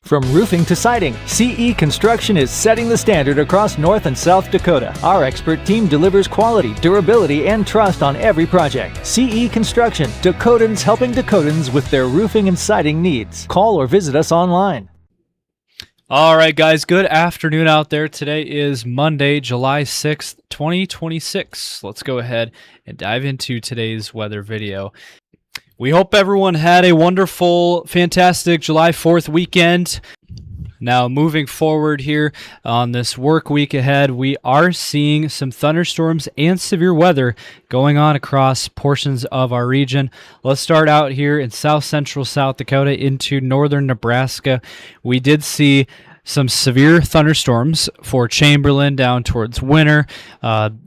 From roofing to siding, CE Construction is setting the standard across North and South Dakota. Our expert team delivers quality, durability, and trust on every project. CE Construction, Dakotans helping Dakotans with their roofing and siding needs. Call or visit us online. All right, guys, good afternoon out there. Today is Monday, July 6th, 2026. Let's go ahead and dive into today's weather video. We hope everyone had a wonderful, fantastic July 4th weekend. Now, moving forward here on this work week ahead, we are seeing some thunderstorms and severe weather going on across portions of our region. Let's start out here in south central South Dakota into northern Nebraska. We did see some severe thunderstorms for Chamberlain down towards Winter.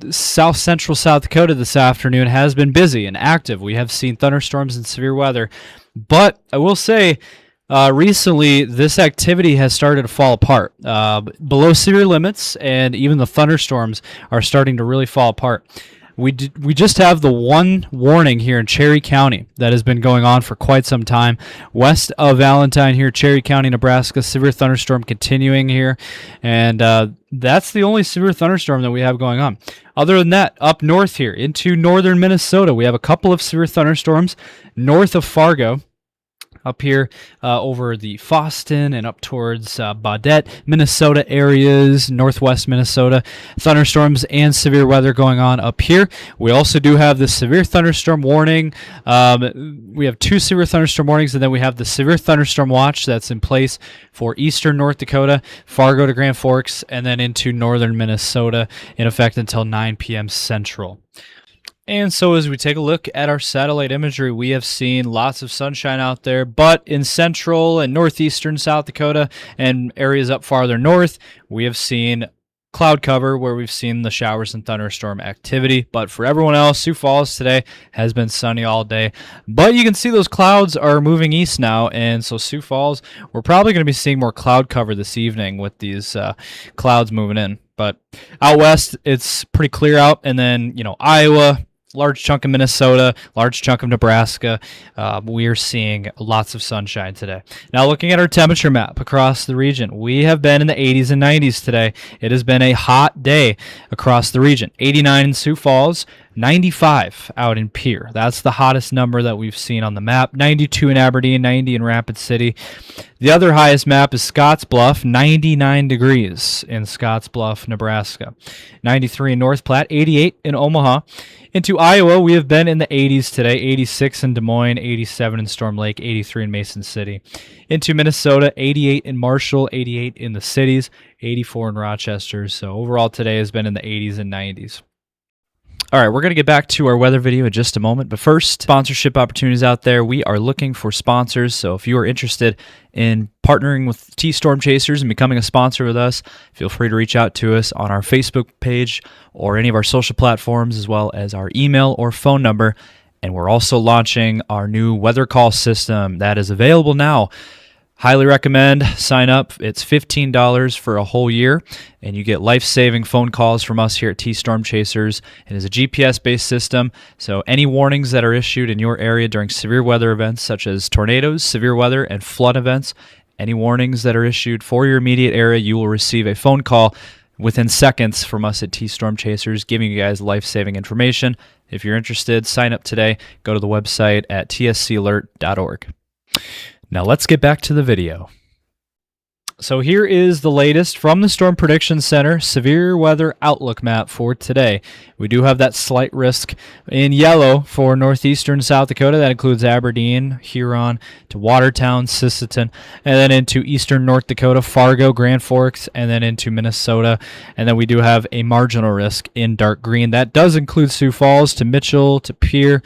South central South Dakota this afternoon has been busy and active. We have seen thunderstorms and severe weather. But I will say, recently, this activity has started to fall apart. Below severe limits, and even the thunderstorms are starting to really fall apart. We just have the one warning here in Cherry County that has been going on for quite some time. West of Valentine here, Cherry County, Nebraska, severe thunderstorm continuing here. And that's the only severe thunderstorm that we have going on. Other than that, up north here into northern Minnesota, we have a couple of severe thunderstorms north of Fargo. Up here over the Fosston and up towards Baudette, Minnesota areas, northwest Minnesota. Thunderstorms and severe weather going on up here. We also do have the severe thunderstorm warning. We have two severe thunderstorm warnings, and then we have the severe thunderstorm watch that's in place for eastern North Dakota, Fargo to Grand Forks, and then into northern Minnesota in effect until 9 p.m. Central. And so as we take a look at our satellite imagery, we have seen lots of sunshine out there, but in central and northeastern South Dakota and areas up farther north, we have seen cloud cover where we've seen the showers and thunderstorm activity. But for everyone else, Sioux Falls today has been sunny all day. But you can see those clouds are moving east now, and so Sioux Falls, we're probably going to be seeing more cloud cover this evening with these clouds moving in. But out west, it's pretty clear out, and then, Iowa, large chunk of Minnesota, large chunk of Nebraska. We are seeing lots of sunshine today. Now, looking at our temperature map across the region, we have been in the 80s and 90s today. It has been a hot day across the region. 89 in Sioux Falls, 95 out in Pierre. That's the hottest number that we've seen on the map. 92 in Aberdeen, 90 in Rapid City. The other highest map is Scottsbluff, 99 degrees in Scottsbluff, Nebraska. 93 in North Platte, 88 in Omaha. Into Iowa, we have been in the 80s today, 86 in Des Moines, 87 in Storm Lake, 83 in Mason City. Into Minnesota, 88 in Marshall, 88 in the cities, 84 in Rochester. So overall today has been in the 80s and 90s. All right, we're going to get back to our weather video in just a moment, but first, sponsorship opportunities out there. We are looking for sponsors, so if you are interested in partnering with T-Storm Chasers and becoming a sponsor with us, feel free to reach out to us on our Facebook page or any of our social platforms, as well as our email or phone number. And we're also launching our new weather call system that is available now. Highly recommend. Sign up. It's $15 for a whole year, and you get life-saving phone calls from us here at T-Storm Chasers. It is a GPS-based system, so any warnings that are issued in your area during severe weather events such as tornadoes, severe weather, and flood events, any warnings that are issued for your immediate area, you will receive a phone call within seconds from us at T-Storm Chasers, giving you guys life-saving information. If you're interested, sign up today. Go to the website at tscalert.org. Now let's get back to the video. So here is the latest from the Storm Prediction Center severe weather outlook map for today. We do have that slight risk in yellow for northeastern South Dakota. That includes Aberdeen, Huron, to Watertown, Sisseton, and then into eastern North Dakota, Fargo, Grand Forks, and then into Minnesota. And then we do have a marginal risk in dark green. That does include Sioux Falls to Mitchell to Pierre.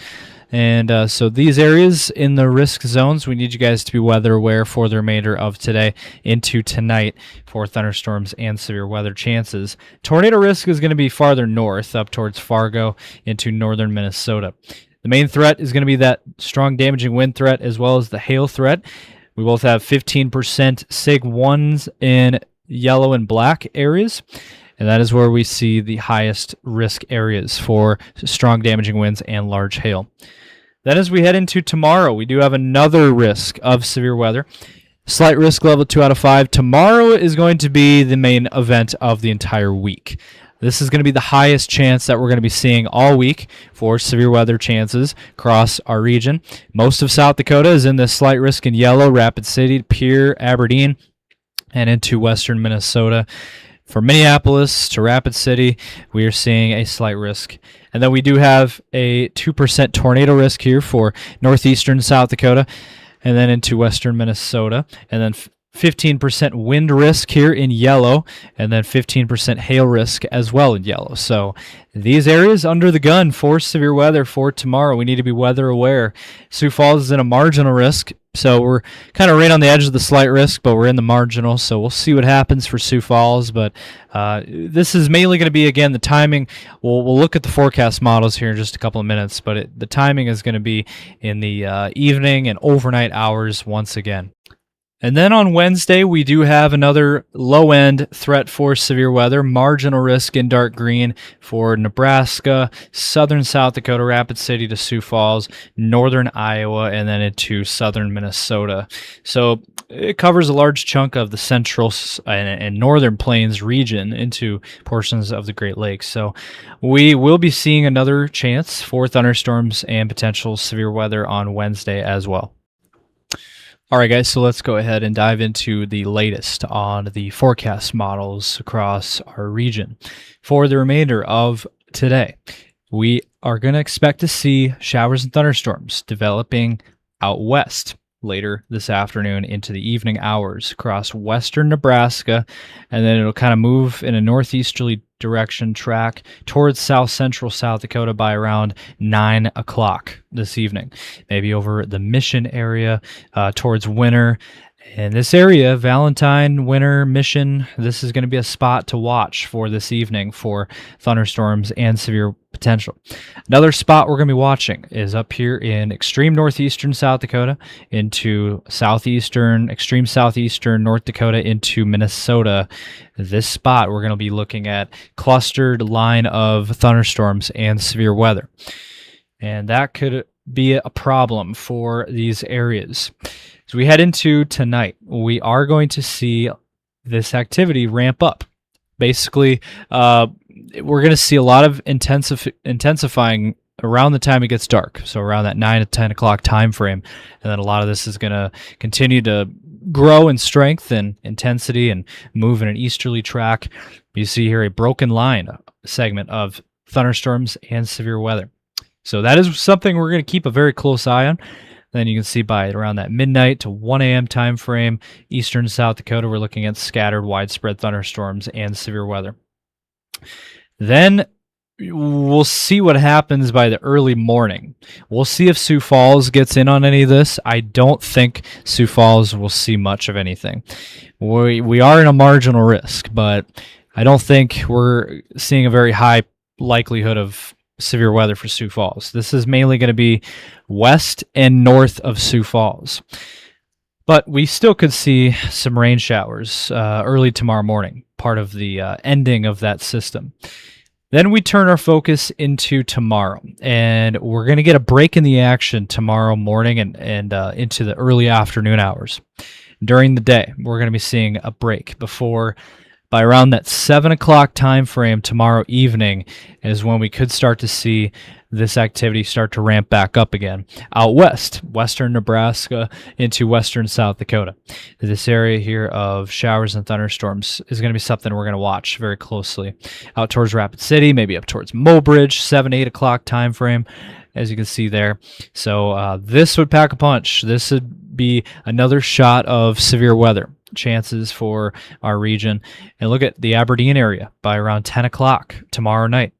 And so these areas in the risk zones, we need you guys to be weather aware for the remainder of today into tonight for thunderstorms and severe weather chances. Tornado risk is going to be farther north up towards Fargo into northern Minnesota. The main threat is going to be that strong damaging wind threat as well as the hail threat. We both have 15% SIG 1s in yellow and black areas. And that is where we see the highest risk areas for strong damaging winds and large hail. Then as we head into tomorrow, we do have another risk of severe weather. Slight risk level 2 out of 5. Tomorrow is going to be the main event of the entire week. This is going to be the highest chance that we're going to be seeing all week for severe weather chances across our region. Most of South Dakota is in this slight risk in yellow, Rapid City, Pierre, Aberdeen, and into western Minnesota. From Minneapolis to Rapid City, we are seeing a slight risk. And then we do have a 2% tornado risk here for northeastern South Dakota, and then into western Minnesota, and then 15% wind risk here in yellow, and then 15% hail risk as well in yellow. So these areas under the gun for severe weather for tomorrow. We need to be weather aware. Sioux Falls is in a marginal risk, so we're kind of right on the edge of the slight risk, but we're in the marginal, so we'll see what happens for Sioux Falls. But this is mainly going to be, again, the timing. We'll look at the forecast models here in just a couple of minutes, but the timing is going to be in the evening and overnight hours once again. And then on Wednesday, we do have another low-end threat for severe weather, marginal risk in dark green for Nebraska, southern South Dakota, Rapid City to Sioux Falls, northern Iowa, and then into southern Minnesota. So it covers a large chunk of the central and northern plains region into portions of the Great Lakes. So we will be seeing another chance for thunderstorms and potential severe weather on Wednesday as well. All right, guys, so let's go ahead and dive into the latest on the forecast models across our region. For the remainder of today, we are going to expect to see showers and thunderstorms developing out west later this afternoon into the evening hours across western Nebraska, and then it'll kind of move in a northeasterly direction track towards south central South Dakota by around 9 o'clock this evening, maybe over the Mission area towards Winter. In this area, Valentine, Winter, Mission, this is going to be a spot to watch for this evening for thunderstorms and severe potential. Another spot we're going to be watching is up here in extreme northeastern South Dakota into southeastern, extreme southeastern North Dakota into Minnesota. This spot we're going to be looking at clustered line of thunderstorms and severe weather. And that could be a problem for these areas. As we head into tonight, we are going to see this activity ramp up. Basically, we're going to see a lot of intensifying around the time it gets dark, so around that 9 to 10 o'clock time frame. And then a lot of this is going to continue to grow in strength and intensity and move in an easterly track. You see here a broken line segment of thunderstorms and severe weather. So that is something we're going to keep a very close eye on. Then you can see by around that midnight to 1 a.m. time frame, eastern South Dakota, we're looking at scattered widespread thunderstorms and severe weather. Then we'll see what happens by the early morning. We'll see if Sioux Falls gets in on any of this. I don't think Sioux Falls will see much of anything. We are in a marginal risk, but I don't think we're seeing a very high likelihood of severe weather for Sioux Falls. This is mainly going to be west and north of Sioux Falls. But we still could see some rain showers early tomorrow morning, part of the ending of that system. Then we turn our focus into tomorrow, and we're going to get a break in the action tomorrow morning and into the early afternoon hours. During the day, we're going to be seeing a break before, by around that 7 o'clock time frame tomorrow evening is when we could start to see this activity start to ramp back up again out west, western Nebraska into western South Dakota. This area here of showers and thunderstorms is going to be something we're going to watch very closely. Out towards Rapid City, maybe up towards Mobridge, 7, 8 o'clock time frame, as you can see there. So this would pack a punch. This would be another shot of severe weather chances for our region. And look at the Aberdeen area by around 10 o'clock tomorrow night.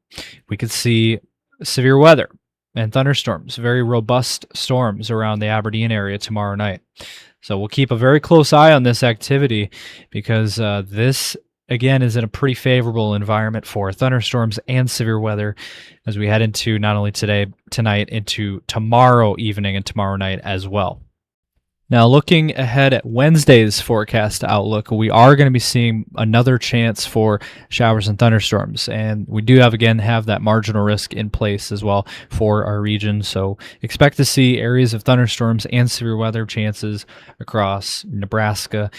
We could see severe weather and thunderstorms, very robust storms around the Aberdeen area tomorrow night. So we'll keep a very close eye on this activity because this, again, is in a pretty favorable environment for thunderstorms and severe weather as we head into not only tonight, into tomorrow evening and tomorrow night as well. Now, looking ahead at Wednesday's forecast outlook, we are going to be seeing another chance for showers and thunderstorms, and we do have that marginal risk in place as well for our region. So expect to see areas of thunderstorms and severe weather chances across Nebraska,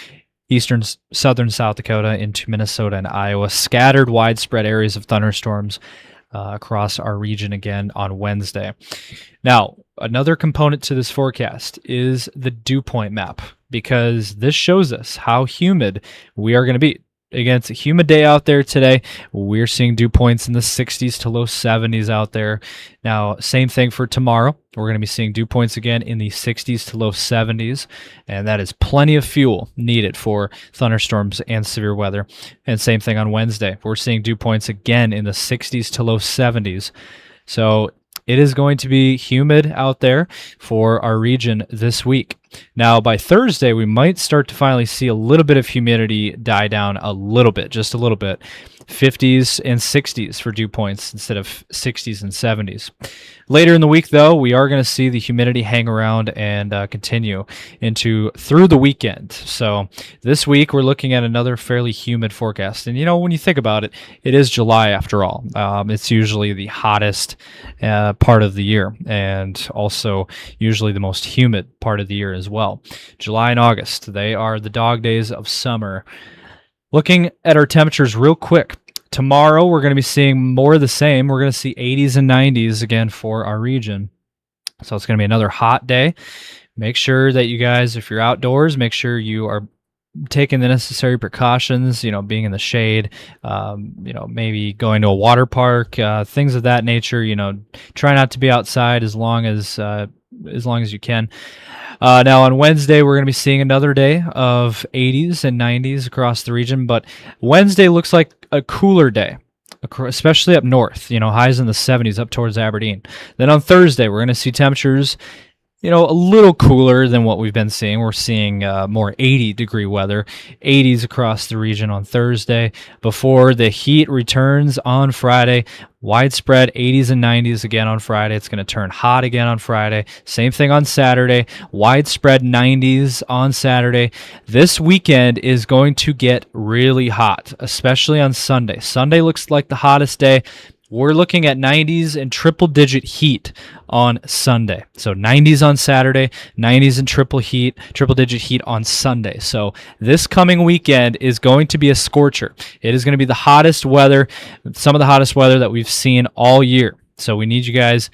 eastern, southern South Dakota into Minnesota and Iowa. Scattered, widespread areas of thunderstorms across our region again on Wednesday. Now, another component to this forecast is the dew point map, because this shows us how humid we are going to be. Again, it's a humid day out there today. We're seeing dew points in the 60s to low 70s out there. Now, same thing for tomorrow. We're going to be seeing dew points again in the 60s to low 70s, and that is plenty of fuel needed for thunderstorms and severe weather. And same thing on Wednesday. We're seeing dew points again in the 60s to low 70s. So it is going to be humid out there for our region this week. Now, by Thursday, we might start to finally see a little bit of humidity die down a little bit, just a little bit. 50s and 60s for dew points instead of 60s and 70s. Later in the week, though, we are going to see the humidity hang around and continue through the weekend. So this week, we're looking at another fairly humid forecast. And, when you think about it, it is July after all. It's usually the hottest part of the year, and also usually the most humid part of the year as well. July and August, they are the dog days of summer. Looking at our temperatures real quick, tomorrow we're going to be seeing more of the same. We're going to see 80s and 90s again for our region. So it's going to be another hot day. Make sure that you guys, if you're outdoors, make sure you are taking the necessary precautions, being in the shade, maybe going to a water park, things of that nature. Try not to be outside as long as you can. Now on Wednesday, we're going to be seeing another day of 80s and 90s across the region, but Wednesday looks like a cooler day, especially up north, highs in the 70s up towards Aberdeen. Then on Thursday, we're going to see temperatures a little cooler than what we've been seeing. We're seeing more 80-degree weather, 80s across the region on Thursday, before the heat returns on Friday. Widespread 80s and 90s again on Friday. It's going to turn hot again on Friday. Same thing on Saturday. Widespread 90s on Saturday. This weekend is going to get really hot, especially on Sunday. Sunday looks like the hottest day. We're looking at 90s and triple-digit heat on Sunday. So 90s on Saturday, 90s and triple-digit heat on Sunday. So this coming weekend is going to be a scorcher. It is going to be the hottest weather, some of the hottest weather that we've seen all year. So we need you guys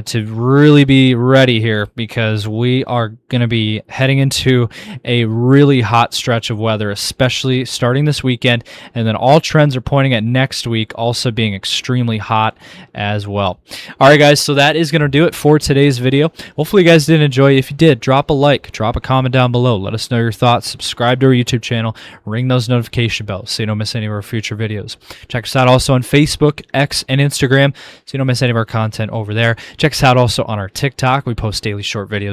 to really be ready here, because we are going to be heading into a really hot stretch of weather, especially starting this weekend, and then all trends are pointing at next week also being extremely hot as well. All right, guys, so that is going to do it for today's video. Hopefully you guys did enjoy. If you did, drop a like, drop a comment down below, let us know your thoughts, subscribe to our YouTube channel, ring those notification bells so you don't miss any of our future videos. Check us out also on Facebook, X, and Instagram so you don't miss any of our content over there. Check us out also on our TikTok. We post daily short videos